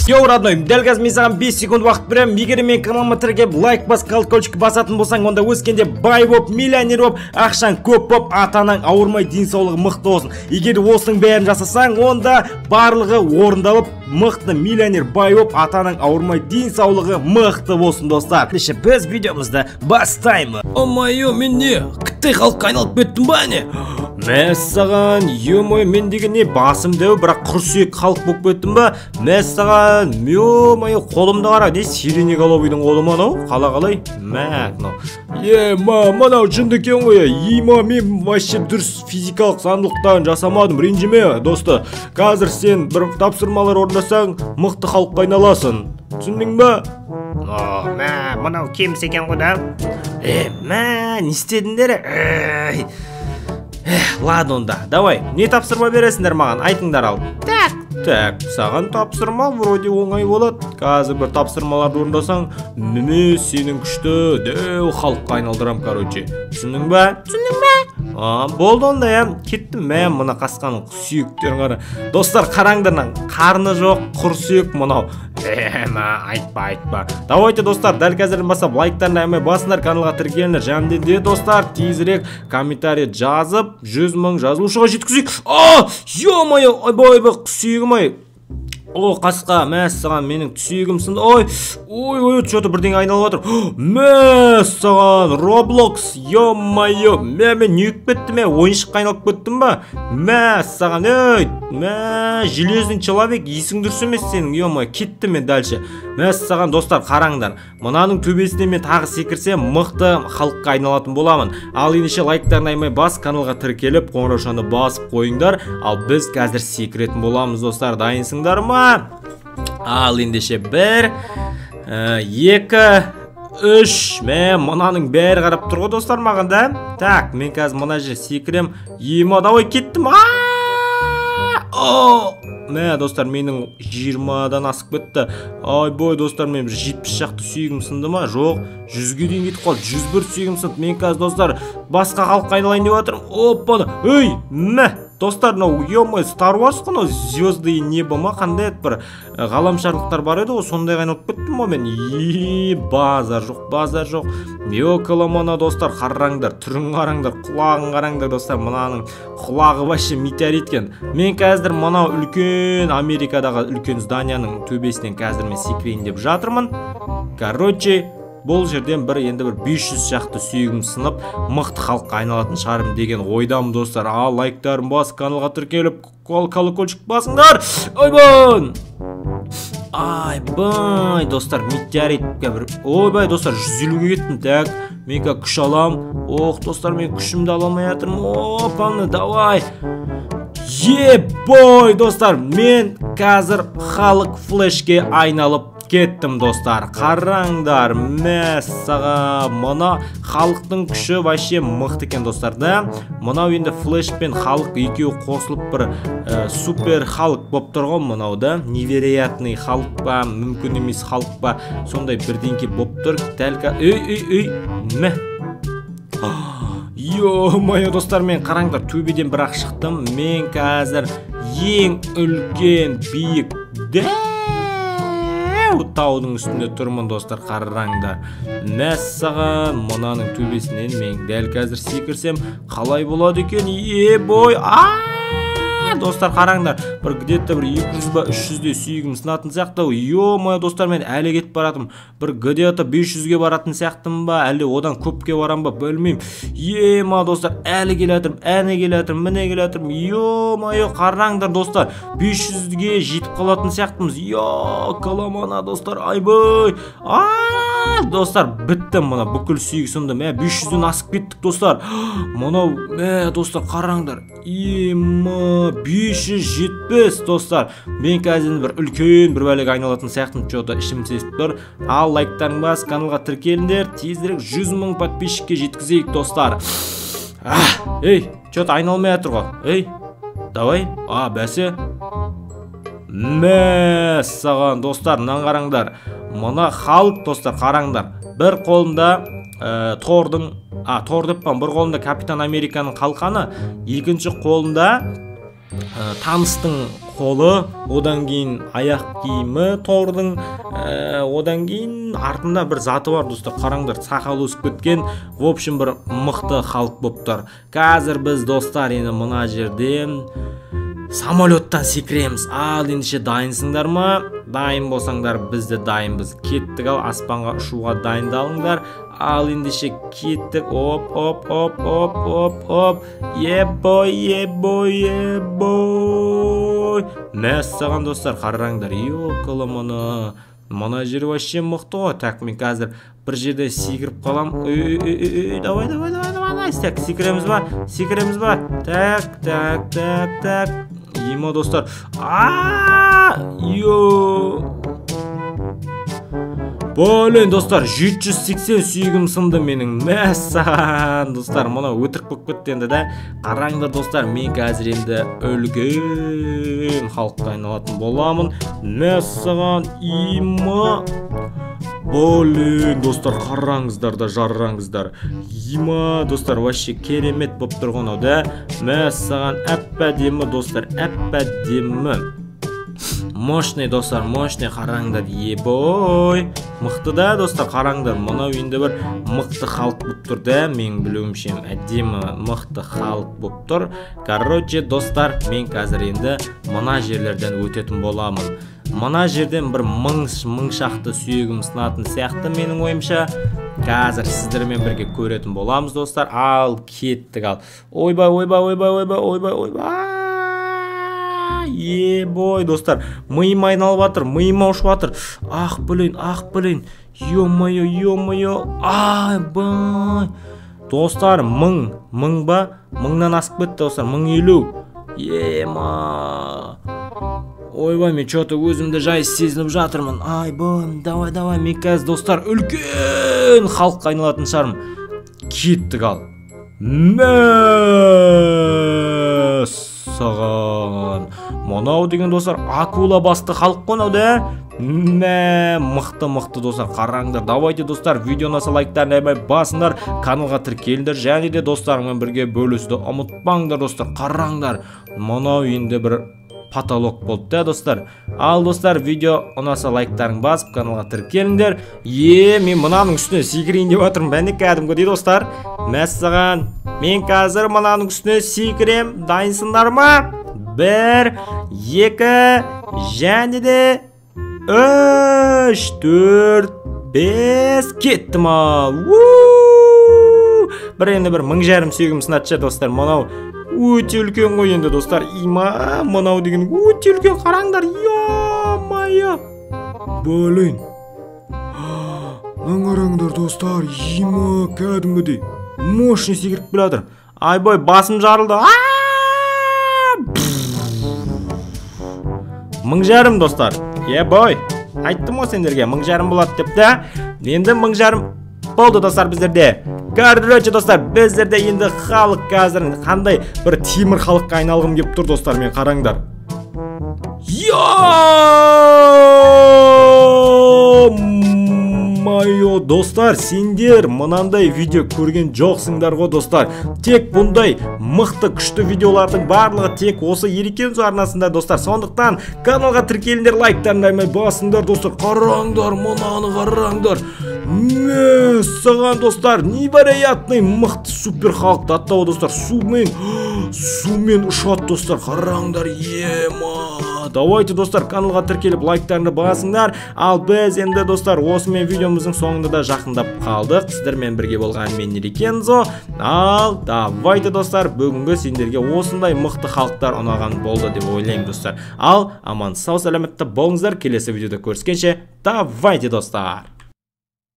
Йоу, родной, дәл қазір мен саған 5 секунд уақыт беремін. Егер мен каналыма тіркеліп лайк бас, колокольчик басатын болсаң, онда өскенде бай боп, миллионер боп, ақшаң көп боп, ата-анаң ауырмай, денсаулығы мықты болсын. Егер осының бәрін жасасаң, онда барлығы орындалып, мықты миллионер бай боп, ата-анаң ауырмай, денсаулығы мықты болсын, достар. Ендеше біз видеомызды бастаймыз. Омайо, мен не? Қытай халыққа айналып кеттім ба не? Мәссаған, ё-мой, мен деген не басым дәу, бірақ құрсүйек халық болып кеттім ба? Мәссаған, ё-мой, қолымда қара, не сирене головыйдың қолы мынау? Қалай? Мәк, мынау. Мынау жынды екен ғой. Мен вообще дұрыс физикалық заңдылықтарын жасамадым, ренжіме, досты. Қазір сен бір тапсырмалар орындасаң, мықты халыққа айналасың. Түсіндің ба? Мынау кеміс екен ғой да? Не істедіңдер? Ладно онда, давай, не тапсырма бересіңдер маған, айтыңдар ал. Так, саған тапсырма вроде оңай болады. Қазір бір тапсырмаларды орындасаң, міне сенің күшті дәу халыққа айналдырам, короче. Түсіндің ба? Болды онда, кеттім. Мен мына қасқаның сүйектерін қара. Достар, қараңдарынан, қарны жоқ, құр сүйек мынау. Айтпа. Давайте, достар, дәл қазірден бастап лайктарын аймай басыңдар, каналға тіркеліңдер. Жәмде достар, тезірек комментарий жазып, 100 000 жазылушыға жеткізейік. Ё-мое, ойбай, сүйегім ай. Қасқа, мәссаған, менің сүйегім сынды. Ой, что-то бірдеңе айналып отыр. Мәссаған, Roblox, ё-мое, мен нүйіп кеттім, ойыншыққа айналып кеттім ба? Мәссаған, железный человек, есің дұрыс емес сенің, ё-мое, кеттім мен дальше. Мәссаған, достар, қараңдар. Мынаның төбесіне мен тағы секірсем, мықты халыққа айналатын боламын. Ал ендеше лайктарын аймай бас, каналға тіркеліп, қоңыраушаны басып қойыңдар. Ал біз қазір секіретін боламыз, достар, дайынсыңдар ма? Ал ендеше 1, 2, 3. Мен мынаның бәрі қарап тұр ғой, достар, маған да. Так, мен қазір мына жер секірем. Давай кеттім. Достар, менің 20-дан асып кетті. Бой, достар, мен 70 шақты сүйегім сынды ма? Жоқ, 100-ге дейін кетіп қалды. 101 сүйегім сынды. Мен қазір, достар, басқа халыққа айналайын деп жатырмын. Достар, ё-мой, Star Wars қой, звезды небо ма, қандай бір ғаламшарлықтар бар еді, сондай айналып кеттім ғой мен. Базар жоқ. Мана, достар, қараңдар, түрін қараңдар, құлағын қараңдар, достар, мынаның құлағы вообще метеориткен. Мен қазір мынау үлкен Америкадағы үлкен зданияның төбесінен қазір мен секірейін деп жатырмын. Короче, бұл жерден енді бір 500 шақты сүйегім сынып, мықты халыққа айналатын шығарым деген ойдамын, достар. Лайктарын бас, каналға тіркеліп, колокольчик басыңдар. Айбай, достар, метеорит. Ойбай, достар, 150-ге кеттім. Так, мен күш алам. Достар, мен күшімді аламай жатырмын. Давай. Бой, достар, мен қазір халық флешке айналып кеттім, достар. Қараңдар, мәссаға, мұна халықтың күші вообще мықты екен, достар, да? Мұнау енді флеш пен халық екеуі қосылып бір супер халық боп тұрған мұнау, да? Невероятный халық па, мүмкін емес халық па, сондай бірдеңке боп тұр. Тәлка, Ё-мое, достар, мен қараңдар, төбеден бірақ шықтым. Мен қазір ең үлкен биік таудың үстінде тұрмын, достар, қараңдар. Мәссаған, мұнаның төбесінен мен дәл қазір секірсем қалай болады екен? Бой, достар, қараңдар, бір где-то бір 200-300-де сүйегім сынатын сияқты. Ё-мое, достар, мен әлі кетіп баратым. Бір где-то 500-ге баратын сияқтым ба, әлі одан көпке барам ба, білмейм. Достар, әлі келатырым, міне келатырым. Ё-мое, қараңдар, достар, 500-ге жетіп қалатын сияқтымыз. Каламана, достар, айбай. Достар, біттім мұна, бүкіл сүйек сынды. 500-ден асып кеттік, достар. Мұнау, достар, қараңдар. 570, достар. Мен қазір бір үлкен бір бәлеге айналатын сияқтым, что-то ішім сезіп тұр. Ал лайктарын бас, каналға тіркеліңдер. Тезірек 100 000 подписчикке жеткізейік, достар. Что-то айналмай жатыр ғой. Давай. Бәсе. Мәссаған, достар, мынаны қараңдар. Мына халық, достар, қараңдар. Бір қолында Тордың, бір қолында Капитан Американың қалқаны, екінші қолында таныстың қолы, одан кейін аяқ киімі Тордың, одан кейін артында бір заты бар достар. Қараңдар, сақалы өсіп кеткен, в общем бір мықты халық болып тұр. Қазір біз достар енді мына жерден самолеттан секіреміз. Ал ендеше дайынсыңдар ма? Дайын болсаңдар, біз де дайынбыз. Кеттік, ал аспанға ұшуға дайындалыңдар. Ал ендеше кеттік. Оп. Ебой. Мәссаған достар, қараңдар. Йокылы мұны. Мына жері вообще мықты ғой. Так, мен қазір бір жерде секіріп қалам. Давай. Так, секіреміз ба? Так. Ема достар. Блин, достар, 780 сүйегім сынды менің. Мәссаған достар, мұна өтірік болып кетті енді да. Қараңдар достар, мен қазір енді үлкен халыққа айналатын боламын. Мәссаған, ема. Блин, достар, қараңыздар да жарыраңыздар. Ема, достар, вообще керемет болып тұрған да. Мәссаған, әп-әдемі достар, әп-әдемі. Мощный достар, мощный, қараңдар, ебой. Мықты да достар, қараңдар, мұнау енді бір мықты халық болып тұр да. Мен білуімше әдемі мықты халық болып тұр. Короче достар, мен қазір енді мына жерлерден өтетін боламын. Мына жерден бір мың шақты сүйегім сынатын сияқты менің ойымша. Қазір сіздермен бірге көретін боламыз достар. Ал кеттік, ал. Ойбай. Ебой достар, миым айналып жатыр, миым ауышып жатыр. Ах, блин. Ё-моё. Бай. Достар, мың ба? Мыңнан асып кетті достар, 1050. Ема. Ойбай, мен что-то өзімді жай сезініп жатырмын. Бай, давай. Мен қазір достар үлкен халық айналатын шығармын. Кеттік, ал. Мәссаған. Мұнау деген достар акула басты халық қонау да. Мықты достар, қараңдар. Давайте достар, видеоны лайктарын әймай басыңдар, каналға тіркеліңдер, және де достарыңмен бірге бөлісуді ұмытпаңдар достар. Қараңдар, мұнау енді бір потолок болды да достар. Ал достар, видео ұнаса лайктарын басып, каналға тіркеліңдер. Мен мынаның үстіне секірейін деп отырмын. Бәне кәдімгі достар. Мәссаған, мен қазір мынаның үстіне секірем. Дайынсыңдар ма? 1, 2, және де 3, 4, 5, кеттім ал. Бір енді бір 1000 сүйегім сынатшы достар. Мұнау өте үлкен ғой енді достар. Има, мұнау деген өте үлкен, қараңдар. Ё-майы. Блин. Қараңдар достар. Има, кәдімгідей мощный секіріп келатыр. Айбой, басым жарылды. 1000 достар. Ебой, айттым ғой сендерге 1000 болады деп та. Енді 1000 болды достар біздерде. Короче достар, біздерде енді халық қазір қандай бір темір халыққа айналғым келіп тұр достар, мен қараңдар. Майо достар, сендер мынандай видео көрген жоқсыңдар ғой достар. Тек бұндай мықты күшті видеолардың барлығы тек осы Ерекеміз арнасында достар. Сондықтан каналға тіркеліңдер, лайктарын әймай басыңдар достар. Қараңдар, мұнаны қараңдар. Саған достар, невероятный мықты супер халық даттау достар. Сумен ұшады достар. Қараңдар, ема. Давайте достар, каналға тіркеліп лайктарыңды басыңдар. Ал біз енді достар осымен видеомыздың соңында да жақындап қалдық. Сіздермен бірге болған мен Ерекензо. Ал давайте достар, бүгінгі сендерге осындай мықты халықтар ұнаған болды деп ойлаймын достар. Ал аман сау сәлеметті болыңыздар. Келесі видеода көріскенше давайте достар.